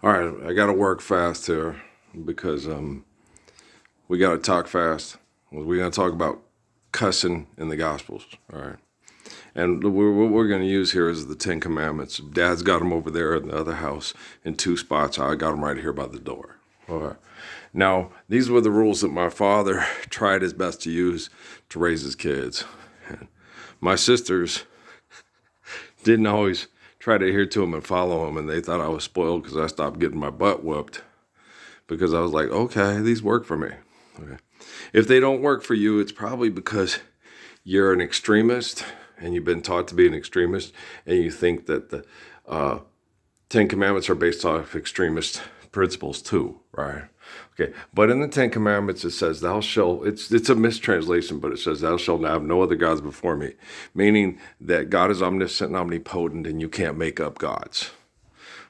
All right, I got to work fast here because we got to talk fast. We're going to talk about cussing in the Gospels. All right. And what we're going to use here is the Ten Commandments. Dad's got them over there in the other house in two spots. I got them right here by the door. All right. Now, these were the rules that my father tried his best to use to raise his kids. And my sisters didn't always try to adhere to them and follow them, and they thought I was spoiled because I stopped getting my butt whooped because I was like, okay, these work for me. Okay. If they don't work for you, it's probably because you're an extremist and you've been taught to be an extremist, and you think that the Ten Commandments are based off extremist principles too, right? Okay, but in the Ten Commandments it says, "Thou shalt." It's a mistranslation, but it says, "Thou shalt have no other gods before me," meaning that God is omniscient and omnipotent, and you can't make up gods.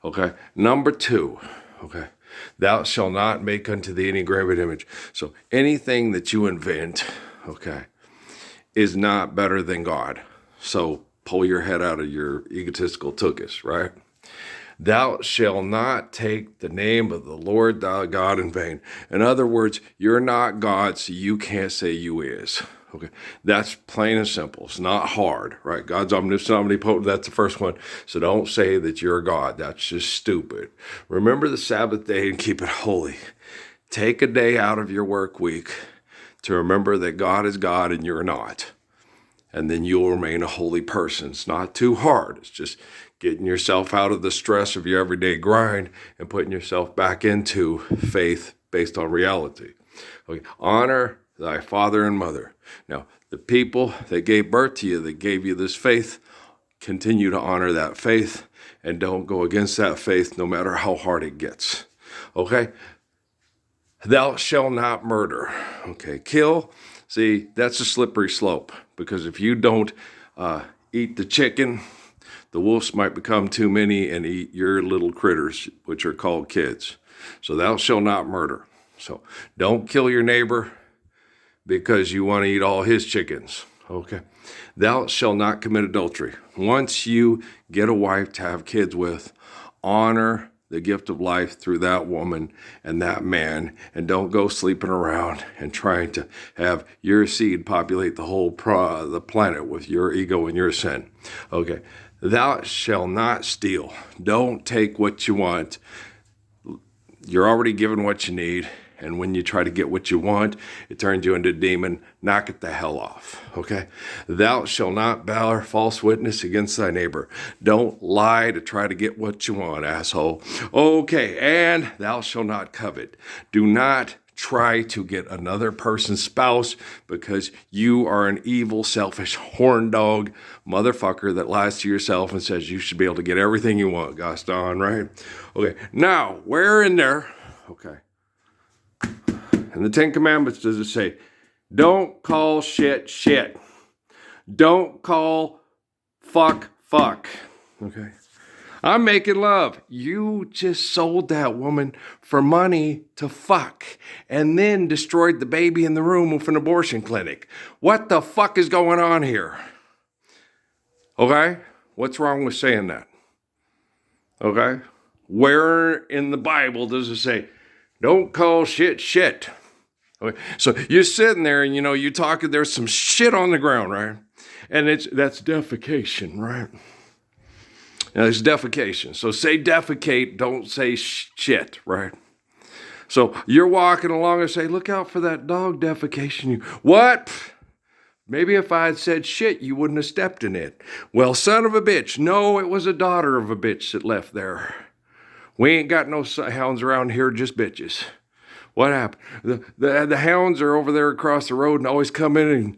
Okay, number two. Okay, thou shalt not make unto thee any graven image. So anything that you invent, okay, is not better than God. So pull your head out of your egotistical tuchus, right? Thou shalt not take the name of the Lord thy God in vain. In other words, you're not God, so you can't say you is. Okay, that's plain and simple. It's not hard, right? God's omniscient, omnipotent. That's the first one. So don't say that you're God. That's just stupid. Remember the Sabbath day and keep it holy. Take a day out of your work week to remember that God is God and you're not. And then you'll remain a holy person. It's not too hard. It's just getting yourself out of the stress of your everyday grind and putting yourself back into faith based on reality. Okay. Honor thy father and mother. Now, the people that gave birth to you, that gave you this faith, continue to honor that faith and don't go against that faith no matter how hard it gets. Okay? Thou shalt not murder. Okay, kill. See, that's a slippery slope because if you don't eat the chicken, the wolves might become too many and eat your little critters, which are called kids. So thou shalt not murder. So don't kill your neighbor because you want to eat all his chickens. Okay. Thou shalt not commit adultery. Once you get a wife to have kids with, honor the gift of life through that woman and that man, and don't go sleeping around and trying to have your seed populate the whole the planet with your ego and your sin. Okay, thou shalt not steal. Don't take what you want. You're already given what you need, and when you try to get what you want, it turns you into a demon. Knock it the hell off, okay? Thou shalt not bear false witness against thy neighbor. Don't lie to try to get what you want, asshole. Okay, and thou shalt not covet. Do not try to get another person's spouse because you are an evil, selfish, horn dog motherfucker that lies to yourself and says you should be able to get everything you want, Gaston, right? Okay, now, where in there, okay, in the Ten Commandments does it say, don't call shit shit. Don't call fuck fuck. Okay. I'm making love. You just sold that woman for money to fuck and then destroyed the baby in the room with an abortion clinic. What the fuck is going on here? Okay? What's wrong with saying that? Okay? Where in the Bible does it say, don't call shit shit? Okay, so you're sitting there and you talking, there's some shit on the ground, right? And that's defecation, right? Now, it's defecation. So say defecate, don't say shit, right? So you're walking along and say, look out for that dog defecation. What? Maybe if I had said shit, you wouldn't have stepped in it. Well, son of a bitch. No, it was a daughter of a bitch that left there. We ain't got no hounds around here, just bitches. What happened? The hounds are over there across the road and always come in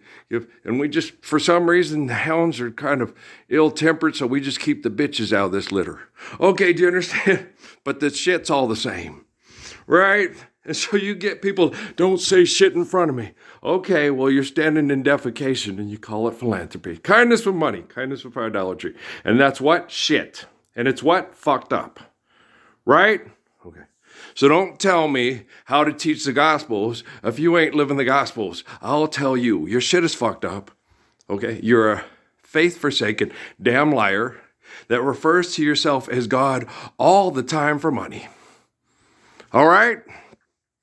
and we just, for some reason, the hounds are kind of ill-tempered, so we just keep the bitches out of this litter. Okay, do you understand? But the shit's all the same, right? And so you get people, don't say shit in front of me. Okay, well, you're standing in defecation and you call it philanthropy. Kindness with money, kindness with idolatry. And that's what? Shit. And it's what? Fucked up. Right? Okay. So don't tell me how to teach the Gospels if you ain't living the Gospels. I'll tell you, your shit is fucked up. Okay? You're a faith-forsaken damn liar that refers to yourself as God all the time for money. All right?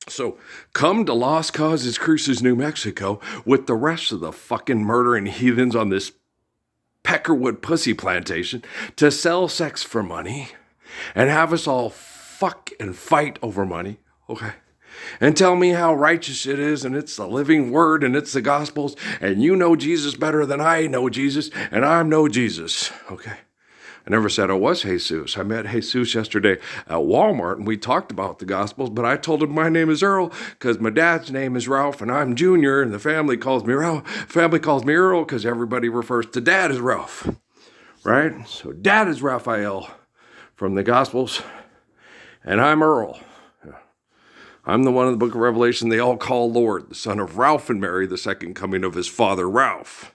So come to Lost Causes Cruises, New Mexico with the rest of the fucking murdering heathens on this Peckerwood pussy plantation to sell sex for money and have us all fuck and fight over money, okay? And tell me how righteous it is, and it's the living word, and it's the Gospels, and you know Jesus better than I know Jesus, and I'm no Jesus, okay? I never said I was Jesus. I met Jesus yesterday at Walmart, and we talked about the Gospels, but I told him my name is Earl because my dad's name is Ralph, and I'm Junior, and the family calls me Ralph. Family calls me Earl because everybody refers to Dad as Ralph, right? So Dad is Raphael from the Gospels, and I'm Earl. I'm the one in the book of Revelation they all call Lord, the son of Ralph and Mary, the second coming of his father Ralph.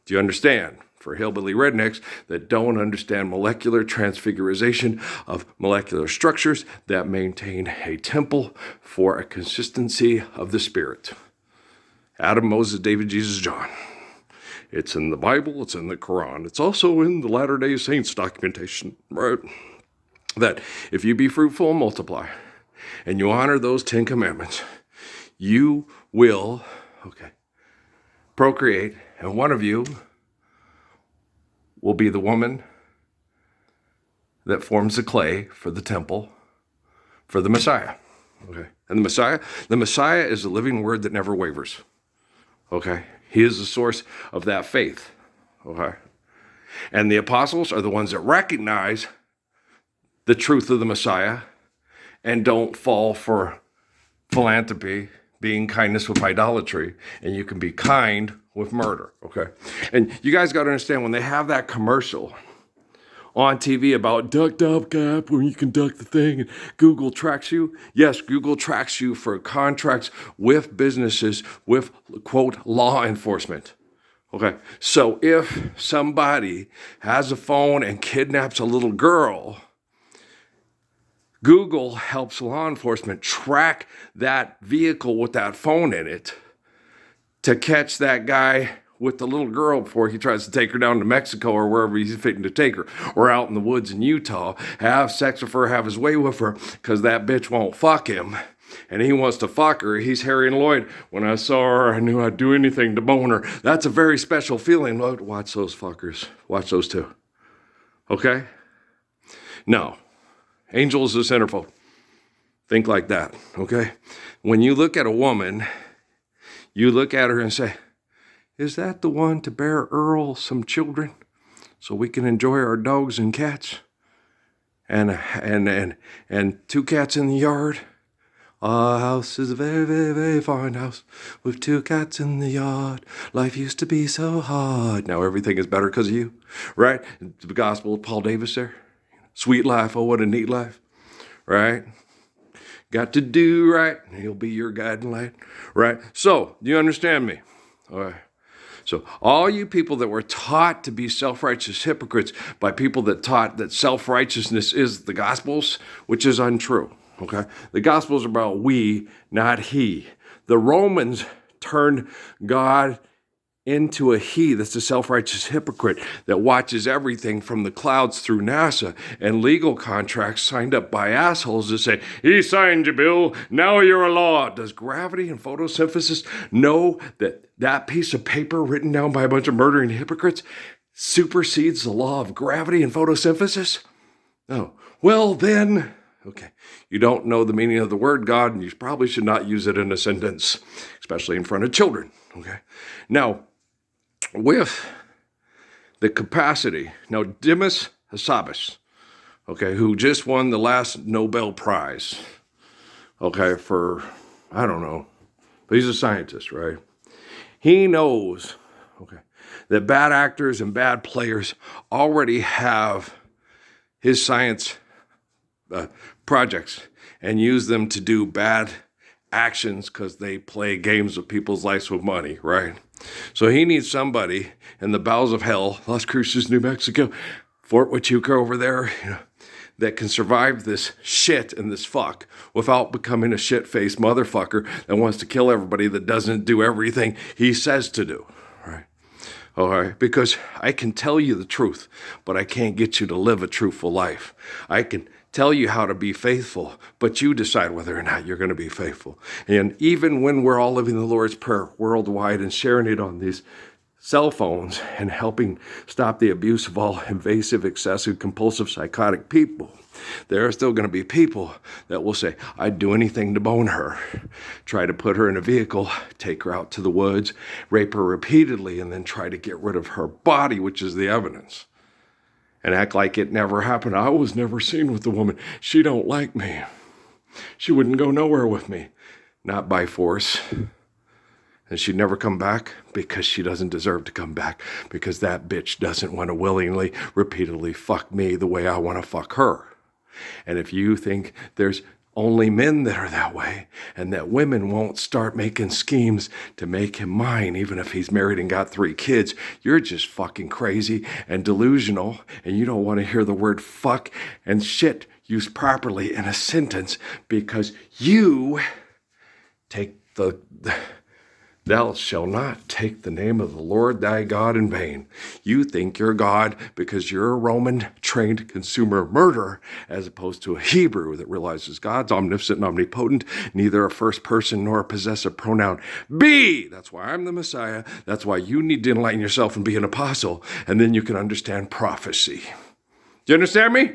Do you understand? For hillbilly rednecks that don't understand molecular transfiguration of molecular structures that maintain a temple for a consistency of the Spirit. Adam, Moses, David, Jesus, John. It's in the Bible, it's in the Quran. It's also in the Latter-day Saints documentation, right? That if you be fruitful and multiply, and you honor those 10 commandments, you will, procreate, and one of you will be the woman that forms the clay for the temple for the Messiah. Okay. And the Messiah is a living word that never wavers. Okay. He is the source of that faith. Okay. And the apostles are the ones that recognize the truth of the Messiah and don't fall for philanthropy, being kindness with idolatry, and you can be kind with murder, okay? And you guys got to understand, when they have that commercial on TV about duck gap, where you can duck the thing and Google tracks you. Yes, Google tracks you for contracts with businesses with, quote, law enforcement. Okay, so if somebody has a phone and kidnaps a little girl, Google helps law enforcement track that vehicle with that phone in it to catch that guy with the little girl before he tries to take her down to Mexico or wherever he's fitting to take her, or out in the woods in Utah, have sex with her, have his way with her, because that bitch won't fuck him, and he wants to fuck her. He's Harry and Lloyd. When I saw her, I knew I'd do anything to bone her. That's a very special feeling. Watch those fuckers. Watch those two. Okay? No. Angel is the centerfold. Think like that, okay? When you look at a woman, you look at her and say, is that the one to bear Earl some children so we can enjoy our dogs and cats? And 2 cats in the yard? Our house is a very, very, very fine house with 2 cats in the yard. Life used to be so hard. Now everything is better because of you, right? The gospel of Paul Davis there. Sweet life, oh, what a neat life, right? Got to do right, and he'll be your guiding light, right? So, do you understand me? All right. So, all you people that were taught to be self-righteous hypocrites by people that taught that self-righteousness is the Gospels, which is untrue, okay? The Gospels are about we, not he. The Romans turned God into a he that's a self-righteous hypocrite that watches everything from the clouds through NASA and legal contracts signed up by assholes that say, he signed your bill, now you're a law. Does gravity and photosynthesis know that that piece of paper written down by a bunch of murdering hypocrites supersedes the law of gravity and photosynthesis? No. Well then, okay, you don't know the meaning of the word God, and you probably should not use it in a sentence, especially in front of children, okay? Now, with the capacity, now Dimas Hassabis, okay, who just won the last Nobel Prize, okay, for, I don't know, but he's a scientist, right? He knows, okay, that bad actors and bad players already have his science projects and use them to do bad actions because they play games with people's lives with money, right? So he needs somebody in the bowels of hell, Las Cruces, New Mexico, Fort Huachuca over there, that can survive this shit and this fuck without becoming a shit-faced motherfucker that wants to kill everybody that doesn't do everything he says to do, right? All right, because I can tell you the truth, but I can't get you to live a truthful life. I can tell you how to be faithful, but you decide whether or not you're going to be faithful. And even when we're all living the Lord's Prayer worldwide and sharing it on these cell phones and helping stop the abuse of all invasive, excessive, compulsive, psychotic people, there are still going to be people that will say, I'd do anything to bone her, try to put her in a vehicle, take her out to the woods, rape her repeatedly, and then try to get rid of her body, which is the evidence, and act like it never happened. I was never seen with the woman. She don't like me. She wouldn't go nowhere with me. Not by force. And she'd never come back because she doesn't deserve to come back, because that bitch doesn't want to willingly, repeatedly fuck me the way I want to fuck her. And if you think there's only men that are that way, and that women won't start making schemes to make him mine, even if he's married and got 3 kids, you're just fucking crazy and delusional, and you don't want to hear the word fuck and shit used properly in a sentence, because you take Thou shalt not take the name of the Lord thy God in vain. You think you're God because you're a Roman-trained consumer murderer, as opposed to a Hebrew that realizes God's omniscient and omnipotent, neither a first person nor a possessive pronoun. Be! That's why I'm the Messiah. That's why you need to enlighten yourself and be an apostle, and then you can understand prophecy. Do you understand me?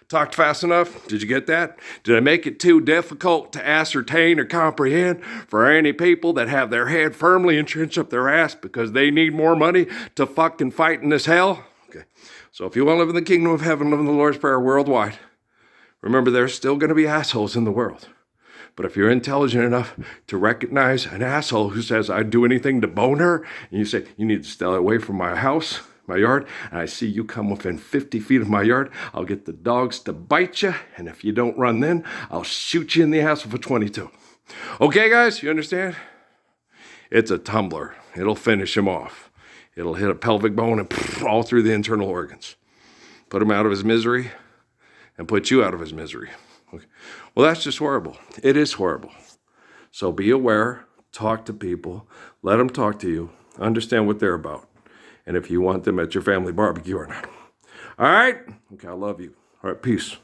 Talked fast enough? Did you get that? Did I make it too difficult to ascertain or comprehend for any people that have their head firmly entrenched up their ass because they need more money to fucking fight in this hell? Okay. So if you want to live in the kingdom of heaven, live in the Lord's Prayer worldwide, remember there's still going to be assholes in the world. But if you're intelligent enough to recognize an asshole who says, I'd do anything to bone her, and you say, you need to stay away from my house, my yard, and I see you come within 50 feet of my yard, I'll get the dogs to bite you, and if you don't run then, I'll shoot you in the ass with a 22. Okay, guys, you understand? It's a tumbler. It'll finish him off. It'll hit a pelvic bone and all through the internal organs. Put him out of his misery and put you out of his misery. Okay. Well, that's just horrible. It is horrible. So be aware, talk to people, let them talk to you, understand what they're about. And if you want them at your family barbecue or not. All right? Okay, I love you. All right, peace.